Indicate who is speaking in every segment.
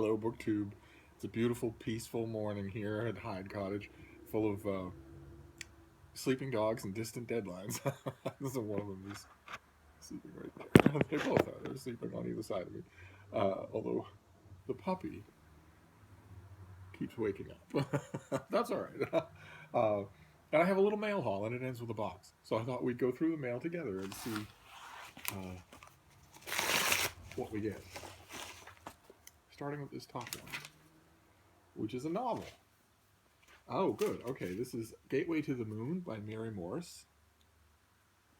Speaker 1: Hello, BookTube. It's a beautiful, peaceful morning here at Hyde Cottage, full of sleeping dogs and distant deadlines. This is one of them. Is sleeping right there. They both are. They're sleeping on either side of me. Although the puppy keeps waking up. That's all right. Uh, and I have a little mail haul, and it ends with a box. So I thought we'd go through the mail together and see what we get. Starting with this top one, which is a novel. Oh, good. Okay, this is Gateway to the Moon by Mary Morris.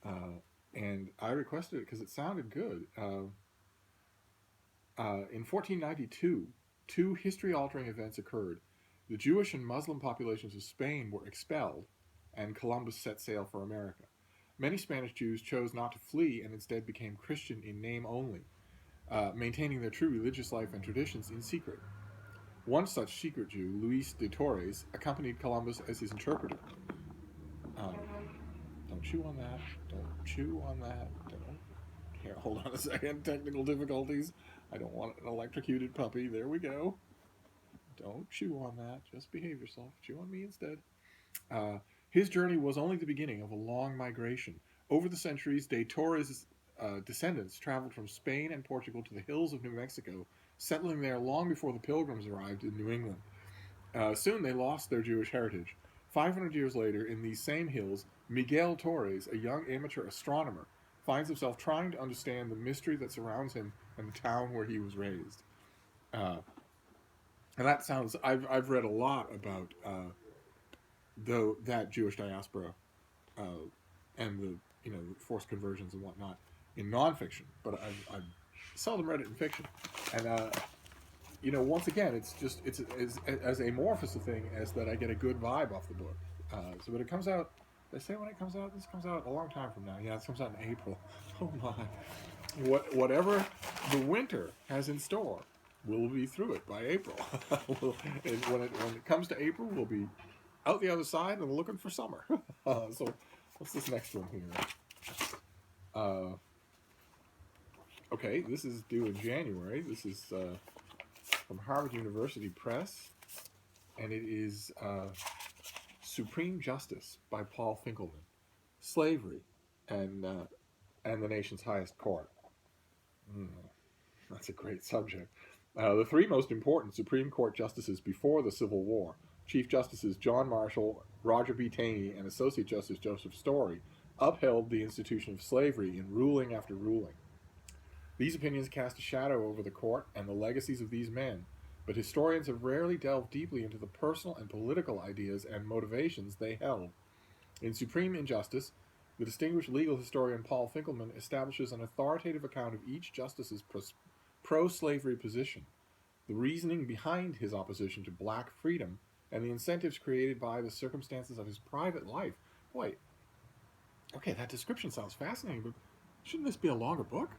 Speaker 1: And I requested it because it sounded good. In 1492, two history altering events occurred. The Jewish and Muslim populations of Spain were expelled, and Columbus set sail for America. Many Spanish Jews chose not to flee and instead became Christian in name only, maintaining their true religious life and traditions in secret. One such secret Jew, Luis de Torres, accompanied Columbus as his interpreter. Um, don't chew on that. Don't chew on that. Don't. Here, hold on a second. Technical difficulties. I don't want an electrocuted puppy. There we go. Don't chew on that. Just behave yourself. Chew on me instead. His journey was only the beginning of a long migration. Over the centuries, de Torres' descendants traveled from Spain and Portugal to the hills of New Mexico, settling there long before the Pilgrims arrived in New England. Soon they lost their Jewish heritage. 500 years later, in these same hills, Miguel Torres, a young amateur astronomer, finds himself trying to understand the mystery that surrounds him and the town where he was raised. Uh, and that sounds. I've read a lot about that Jewish diaspora uh, and the forced conversions and whatnot in nonfiction, but I've seldom read it in fiction. And once again, it's as amorphous a thing as that I get a good vibe off the book. So when it comes out, they say when it comes out, this comes out a long time from now. Yeah, it comes out in April. Oh my! Whatever the winter has in store, we'll be through it by April. When it comes to April, we'll be out the other side and looking for summer. So what's this next one here? Okay, this is due in January. This is from Harvard University Press, and it is Supreme Justice by Paul Finkelman. Slavery and the nation's highest court. Mm, that's a great subject. The three most important Supreme Court justices before the Civil War, Chief Justices John Marshall, Roger B. Taney, and Associate Justice Joseph Story, upheld the institution of slavery in ruling after ruling. These opinions cast a shadow over the court and the legacies of these men, but historians have rarely delved deeply into the personal and political ideas and motivations they held. In Supreme Injustice, the distinguished legal historian Paul Finkelman establishes an authoritative account of each justice's pro-slavery position, the reasoning behind his opposition to black freedom, and the incentives created by the circumstances of his private life. Boy, okay, that description sounds fascinating, but shouldn't this be a longer book?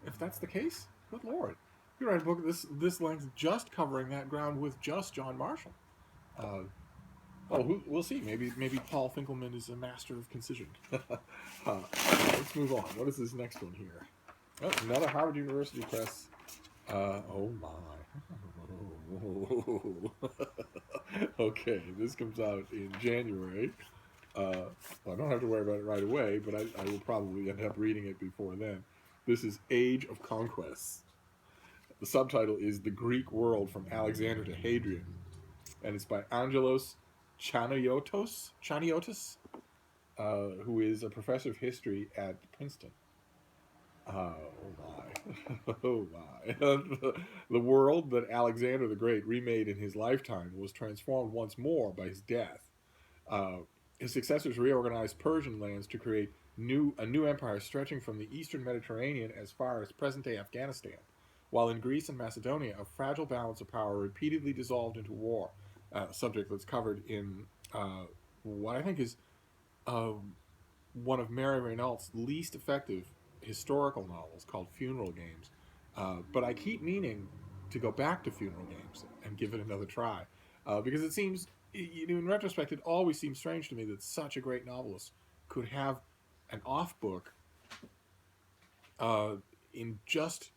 Speaker 1: If that's the case, good lord. You write a book this length just covering that ground with just John Marshall. We'll see. Maybe Paul Finkelman is a master of concision. Let's move on. What is this next one here? Oh, another Harvard University Press. Oh my. Okay, this comes out in January. I don't have to worry about it right away, but I will probably end up reading it before then. This is Age of Conquest. The subtitle is The Greek World from Alexander to Hadrian, and it's by Angelos Chaniotis, who is a professor of history at Princeton. Oh my. Oh my. The world that Alexander the Great remade in his lifetime was transformed once more by his death. His successors reorganized Persian lands to create a new empire stretching from the eastern Mediterranean as far as present-day Afghanistan, while in Greece and Macedonia, a fragile balance of power repeatedly dissolved into war, a subject that's covered in what I think is one of Mary Renault's least effective historical novels called Funeral Games. But I keep meaning to go back to Funeral Games and give it another try, because it seems, in retrospect, it always seems strange to me that such a great novelist could have an off book in just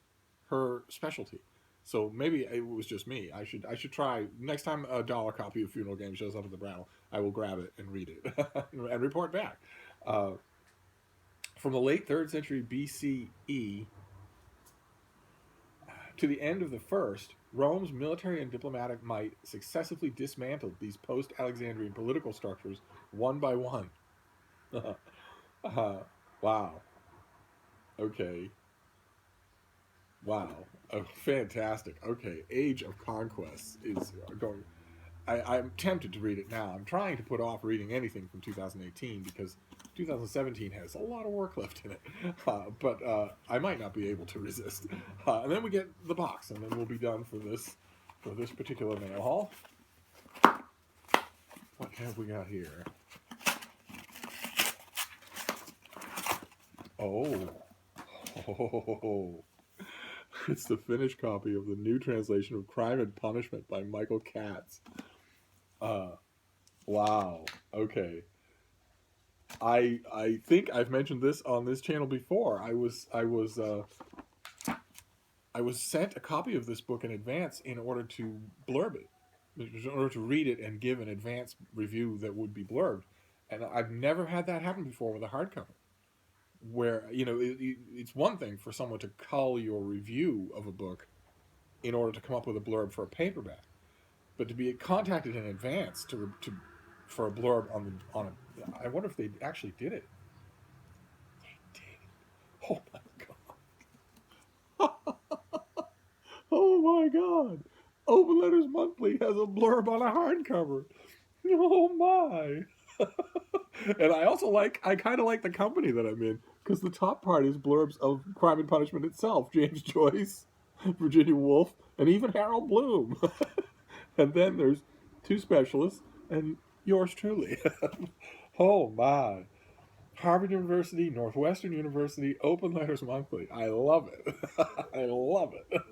Speaker 1: her specialty. So maybe it was just me. I should try next time a dollar copy of Funeral Game shows up at the Brattle. I will grab it and read it and report back. Uh, from the late third century BCE to the end of the first, Rome's military and diplomatic might successively dismantled these post-Alexandrian political structures one by one. uh, wow. Okay. Wow. Oh, fantastic. Okay. Age of Conquest is going. I'm tempted to read it now. I'm trying to put off reading anything from 2018 because 2017 has a lot of work left in it. But I might not be able to resist. And then we get the box, and then we'll be done for this particular mail haul. What have we got here? Oh. Oh. It's the finished copy of the new translation of Crime and Punishment by Michael Katz. Wow. Okay. I think I've mentioned this on this channel before. I was sent a copy of this book in advance in order to blurb it, in order to read it and give an advance review that would be blurbed. And I've never had that happen before with a hardcover. Where it's one thing for someone to cull your review of a book in order to come up with a blurb for a paperback, but to be contacted in advance to for a blurb on a, I wonder if they actually did it. They did. Oh my god. Oh my god. Open Letters Monthly has a blurb on a hardcover. Oh my. And I kind of like the company that I'm in because the top part is blurbs of Crime and Punishment itself, James Joyce, Virginia Woolf, and even Harold Bloom. And then there's two specialists and yours truly. Oh my. Harvard University, Northwestern University, Open Letters Monthly. I love it. I love it.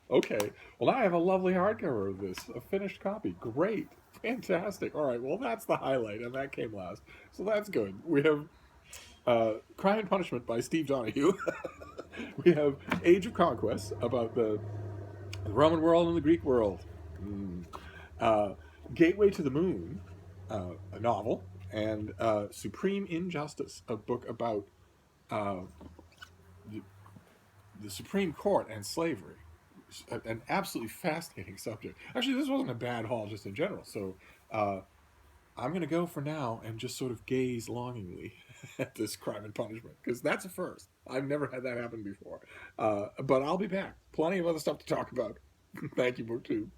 Speaker 1: Okay. Well, now I have a lovely hardcover of this, a finished copy. Great. Fantastic. All right. Well, that's the highlight, and that came last. So that's good. We have Crime and Punishment by Steve Donahue. We have Age of Conquest about the Roman world and the Greek world. Gateway to the Moon, a novel, and Supreme Injustice, a book about uh, the Supreme Court and slavery. An absolutely fascinating subject. Actually, this wasn't a bad haul just in general. So I'm going to go for now and just sort of gaze longingly at this Crime and Punishment because that's a first. I've never had that happen before. But I'll be back. Plenty of other stuff to talk about. Thank you, BookTube.